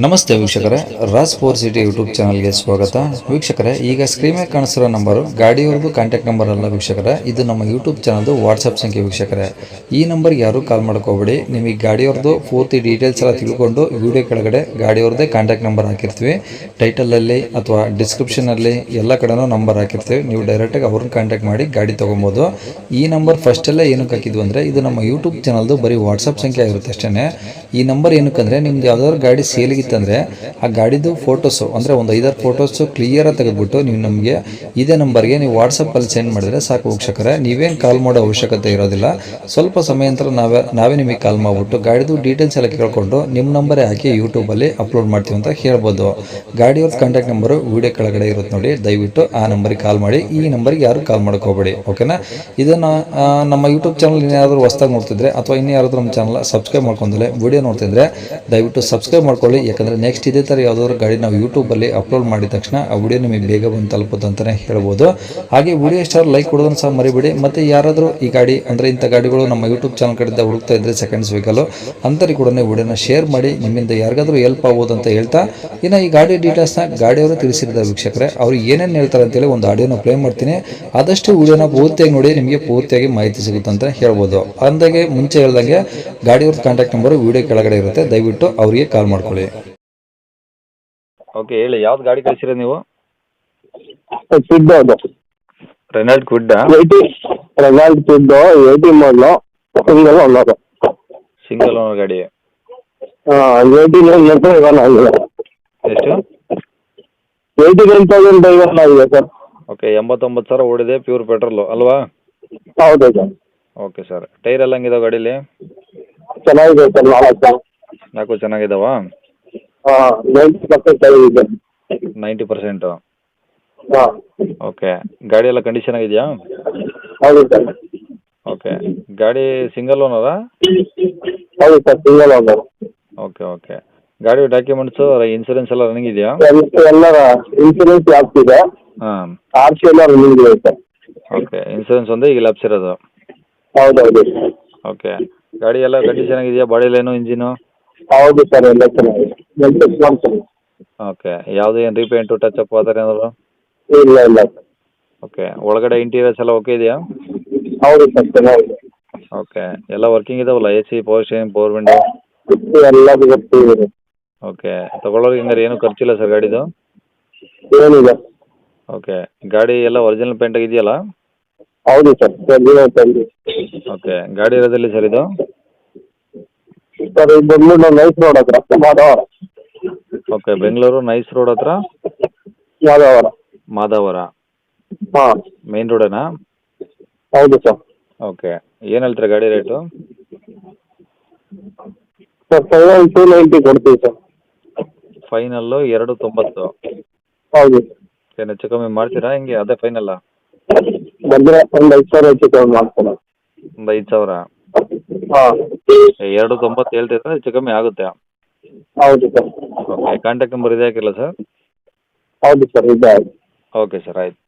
ನಮಸ್ತೆ ವೀಕ್ಷಕರೇ, Raj four city YouTube ಚಾನಲ್ಗೆ ಸ್ವಾಗತ. ವೀಕ್ಷಕರೇ, ಈಗ ಸ್ಕ್ರೀನ್ ಮೇಲೆ ಕಾಣಿಸಿರೋ ನಂಬರು ಗಾಡಿಯವ್ರದ್ದು ಕಾಂಟ್ಯಾಕ್ಟ್ ನಂಬರ್ ಅಲ್ಲ ವೀಕ್ಷಕರೇ, ಇದು ನಮ್ಮ ಯೂಟ್ಯೂಬ್ ಚಾನಲ್ದು ವಾಟ್ಸಪ್ ಸಂಖ್ಯೆ ವೀಕ್ಷಕರೇ. ಈ ನಂಬರ್ಗೆ ಯಾರು ಕಾಲ್ ಮಾಡ್ಕೋಬೇಡಿ. ನಿಮಗೆ ಗಾಡಿಯವ್ರದ್ದು ಪೂರ್ತಿ ಡೀಟೇಲ್ಸ್ ಎಲ್ಲ ತಿಳ್ಕೊಂಡು ವಿಡಿಯೋ ಕೆಳಗಡೆ ಗಾಡಿಯವ್ರದ್ದೇ ಕಾಂಟ್ಯಾಕ್ಟ್ ನಂಬರ್ ಹಾಕಿರ್ತೀವಿ. ಟೈಟಲಲ್ಲಿ ಅಥವಾ ಡಿಸ್ಕ್ರಿಪ್ಷನಲ್ಲಿ ಎಲ್ಲ ಕಡೆನೂ ನಂಬರ್ ಹಾಕಿರ್ತೀವಿ. ನೀವು ಡೈರೆಕ್ಟಾಗಿ ಅವ್ರನ್ನ ಕಾಂಟ್ಯಾಕ್ಟ್ ಮಾಡಿ ಗಾಡಿ ತೊಗೊಬೋದು. ಈ ನಂಬರ್ ಫಸ್ಟಲ್ಲೇ ಏನಕ್ಕೆ ಹಾಕಿದ್ವು ಅಂದರೆ, ಇದು ನಮ್ಮ ಯೂಟ್ಯೂಬ್ ಚಾನಲ್ದು ಬರೀ ವಾಟ್ಸಪ್ ಸಂಖ್ಯೆ ಆಗಿರುತ್ತೆ ಅಷ್ಟೇ. ಈ ನಂಬರ್ ಏನಕ್ಕಂದರೆ, ನಿಮ್ದು ಯಾವ್ದಾದ್ರು ಗಾಡಿ ಸೇಲಿಗಿತ್ತಂದರೆ ಆ ಗಾಡಿದು ಫೋಟೋಸು ಅಂದರೆ ಒಂದು 5-6 ಫೋಟೋಸು ಕ್ಲಿಯರಾಗಿ ತೆಗೆದುಬಿಟ್ಟು ನೀವು ನಮಗೆ ಇದೇ ನಂಬರ್ಗೆ ನೀವು ವಾಟ್ಸಪ್ಪಲ್ಲಿ ಸೆಂಡ್ ಮಾಡಿದರೆ ಸಾಕು ವೀಕ್ಷಕರೇ. ನೀವೇನು ಕಾಲ್ ಮಾಡೋ ಅವಶ್ಯಕತೆ ಇರೋದಿಲ್ಲ. ಸ್ವಲ್ಪ ಸಮಯ ನಂತರ ನಾವೇ ನಿಮಗೆ ಕಾಲ್ ಮಾಡಿಬಿಟ್ಟು ಗಾಡಿದು ಡೀಟೇಲ್ಸ್ ಎಲ್ಲ ಕೇಳ್ಕೊಂಡು ನಿಮ್ಮ ನಂಬರೇ ಹಾಕಿ ಯೂಟ್ಯೂಬಲ್ಲಿ ಅಪ್ಲೋಡ್ ಮಾಡ್ತೀವಿ ಅಂತ ಹೇಳ್ಬೋದು. ಗಾಡಿಯವ್ರ ಕಾಂಟ್ಯಾಕ್ಟ್ ನಂಬರು ವೀಡಿಯೋ ಕೆಳಗಡೆ ಇರುತ್ತೆ ನೋಡಿ, ದಯವಿಟ್ಟು ಆ ನಂಬರಿಗೆ ಕಾಲ್ ಮಾಡಿ. ಈ ನಂಬರ್ಗೆ ಯಾರು ಕಾಲ್ ಮಾಡ್ಕೋಬೇಡಿ, ಓಕೆನಾ. ಇದನ್ನು ನಮ್ಮ ಯೂಟ್ಯೂಬ್ ಚಾನಲ್ ಇನ್ಯಾರಾದರೂ ಹೊಸ್ದಾಗಿ ನೋಡ್ತಿದ್ರೆ ಅಥವಾ ಇನ್ನು ಯಾರಾದರೂ ನಮ್ಮ ಚಾನಲ್ ಸಬ್ಸ್ಕ್ರೈಬ್ ಮಾಡ್ಕೊಂಡ್ರೆ ವಿಡಿಯೋ ನೋಡ್ತಿದ್ರೆ ದಯವಿಟ್ಟು ಸಬ್ಸ್ಕ್ರೈಬ್ ಮಾಡ್ಕೊಳ್ಳಿ. ಯಾಕಂದರೆ ನೆಕ್ಸ್ಟ್ ಇದೇ ಥರ ಯಾವುದಾದ್ರು ಗಾಡಿ ನಾವು ಯೂಟ್ಯೂಬಲ್ಲಿ ಅಪ್ಲೋಡ್ ಮಾಡಿದ ತಕ್ಷಣ ಆ ವಿಡಿಯೋ ನಿಮಗೆ ಬೇಗ ಬಂದು ತಲುಪುತ್ತೆ ಅಂತಲೇ ಹೇಳ್ಬೋದು. ಹಾಗೆ ವಿಡಿಯೋ ಇಷ್ಟ ಲೈಕ್ ಕೊಡೋದನ್ನು ಸಹ ಮರಿಬೇಡಿ. ಮತ್ತು ಯಾರಾದರೂ ಈ ಗಾಡಿ ಅಂದರೆ ಇಂಥ ಗಾಡಿಗಳು ನಮ್ಮ ಯೂಟ್ಯೂಬ್ ಚಾನಲ್ ಕಡೆಯಿಂದ ಹುಡುಕ್ತಾ ಇದ್ದರೆ ಸೆಕೆಂಡ್ಸ್ ವೆಹಿಕಲ್ಲು ಅಂಥವ್ರಿಗೆ ಕೂಡ ವಿಡಿಯೋನ ಶೇರ್ ಮಾಡಿ. ನಿಮ್ಮಿಂದ ಯಾರಿಗಾದರೂ ಹೆಲ್ಪ್ ಆಗ್ಬೋದು ಅಂತ ಹೇಳ್ತಾ, ಇನ್ನು ಈ ಗಾಡಿ ಡೀಟೇಲ್ಸ್ನ ಗಾಡಿಯವರು ತಿಳಿಸಿದ್ದಾರೆ ವೀಕ್ಷಕರೇ. ಅವ್ರು ಏನೇನು ಹೇಳ್ತಾರೆ ಅಂತೇಳಿ ಒಂದು ಆಡಿಯೋನ ಪ್ಲೇ ಮಾಡ್ತೀನಿ. ಆದಷ್ಟು ವಿಡಿಯೋನ ಪೂರ್ತಿಯಾಗಿ ನೋಡಿ, ನಿಮಗೆ ಪೂರ್ತಿಯಾಗಿ ಮಾಹಿತಿ ಸಿಗುತ್ತೆ ಅಂತ ಹೇಳ್ಬೋದು. ಅಂದಾಗೆ ಮುಂಚೆ ಹೇಳ್ದಂಗೆ ಗಾಡಿಯವ್ರ ಕಾಂಟ್ಯಾಕ್ಟ್ ನಂಬರು ವಿಡಿಯೋ ಕೆಳಗಡೆ ಇರುತ್ತೆ, ದಯವಿಟ್ಟು ಅವರಿಗೆ ಕಾಲ್ ಮಾಡ್ಕೊಳ್ಳಿ. ಓಕೆ, ಹೇಳಿ ಯಾವ್ದು ಗಾಡಿ ಕಳಿಸಿರೋದು ನೀವು? ಕ್ವಿಡ್ ಅದು ರೆನಾಲ್ಡ್ ಕ್ವಿಡ್ ರೆನಾಲ್ಡ್ ಕ್ವಿಡ್ 80 ಮಾಡಲು ಸಿಂಗಲ್ ಓನರ್. ಸಿಂಗಲ್ ಓನರ್ ಗಾಡಿ. 89 ಇವನ್ ಆಗಿದೆ. ಎಷ್ಟು? 89,000 ಇವನ್ ಆಗಿದೆ ಸರ್. ಓಕೆ, 89,000 ಓಡಿದೆ, ಪ್ಯೂರ್ ಪೆಟ್ರೋಲು ಅಲ್ವಾ? ಹೌದು ಸರ್. ಓಕೆ ಸರ್, ಟೈರ್ ಎಲ್ಲ ಹಂಗಿದಾವೆ ಗಾಡೀಲಿ? ಚೆನ್ನಾಗಿದೆ ಸರ್, 4 ಚೆನ್ನಾಗಿದಾವ? 90% ಇದೆ. 90%? ಹಾಂ. ಓಕೆ, ಗಾಡಿ ಎಲ್ಲ ಕಂಡೀಷನ್ ಆಗಿದೆಯಾ? ಹೌದು ಸರ್. ಓಕೆ, ಗಾಡಿ ಸಿಂಗಲ್ ಓನರಾ? ಹೌದು sir, single owner. Okay okay, ಗಾಡಿ ಡಾಕ್ಯುಮೆಂಟ್ಸು ಇನ್ಸೂರೆನ್ಸ್ ಎಲ್ಲ ರನ್ನಿಂಗ್ ಇದೆಯಾ? ಎಲ್ಲರ ಇನ್ಸೂರೆನ್ಸ್ ಆಗ್ತಿದೆ. ಹಾಂ. RC ಎಲ್ಲ ರನ್ನಿಂಗ್ ಇದೆ ಸರ್. ಓಕೆ, ಇನ್ಸೂರೆನ್ಸ್ ಒಂದೇ ಈಗ ಲ್ಯಾಪ್ಸಿರೋದು? ಹೌದೌದು. ಓಕೆ, ಗಾಡಿ ಎಲ್ಲ ಕಂಡೀಷನ್ ಆಗಿದೆಯಾ? Body line, engine? ಹೌದು ಸರ್, ಎಲ್ಲ ಚೆನ್ನಾಗಿದೆ. ಓಕೆ, ಯಾವುದು ಏನು ರೀಪೇಂಟು ಟಚ್ ಅಪ್ ಆ ಥರ ಏನಾದ್ರು? ಇಲ್ಲ ಇಲ್ಲ ಸರ್. ಓಕೆ, ಒಳಗಡೆ ಇಂಟೀರಿಯರ್ಸ್ ಎಲ್ಲ ಓಕೆ ಇದೆಯಾ? ಹೌದು ಸರ್, ಚೆನ್ನಾಗಿದೆ. ಓಕೆ, ಎಲ್ಲ ವರ್ಕಿಂಗ್ ಇದಾವಲ್ಲ? AC, power steering, power window? ಎಲ್ಲ ಗೊತ್ತಿದೆ. ಓಕೆ, ತೊಗೊಳೋರಿಗೆ ಹಂಗಾರೆ ಏನು ಖರ್ಚಿಲ್ಲ ಸರ್ ಗಾಡಿದು? ಏನಿದೆ. ಓಕೆ, ಗಾಡಿ ಎಲ್ಲ ಒರಿಜಿನಲ್ ಪೇಂಟ್ ಆಗಿದೆಯಲ್ಲ? ಹೌದು ಸರ್, ಓಕೆ, ಗಾಡಿ ಇರೋದಲ್ಲಿ ಸರ್ ಇದು? ಸರ್ ಇದು ಬೆಂಗಳೂರು ನೈಸ್ ರೋಡ್ ಹತ್ರ ಮಾಧವರ. ಓಕೆ, ಬೆಂಗಳೂರು ನೈಸ್ ರೋಡ್ ಹತ್ರ ಮಾಧವರ. ಮಾಧವರ ಹಾಂ. ಮೇನ್ ರೋಡೇನಾ? ಹೌದು ಸರ್. ಓಕೆ, ಏನು ಹೇಳ್ತೀರಾ ಗಾಡಿ ರೇಟು? ಸರ್ ಫೈನಲ್ 290 ಕೊಡ್ತೀವಿ ಸರ್. ಫೈನಲ್ಲು 290? ಹೌದು. ಏನು ಹೆಚ್ಚು ಕಮ್ಮಿ ಮಾಡ್ತೀರಾ ಹೆಂಗೆ? ಅದೇ ಫೈನಲ್ಲ? ಬಂದರೆ ಒಂದು 5,000 ಹೆಚ್ಚು ಕಮ್ಮಿ ಮಾಡ್ತೀನಿ. ಒಂದು 5,000? ಹಾಂ. 290 ಹೇಳ್ತಿದ್ರೆ ಹೆಚ್ಚು ಕಮ್ಮಿ ಆಗುತ್ತೆ? ಹೌದು ಸರ್. ಓಕೆ, ಕಾಂಟ್ಯಾಕ್ಟ್ ನಂಬರ್ ಇದೆ ಹಾಕಿಲ್ಲ ಸರ್? ಹೌದು ಸರ್, ಇದೆ. ಓಕೆ ಸರ್, ಆಯ್ತು.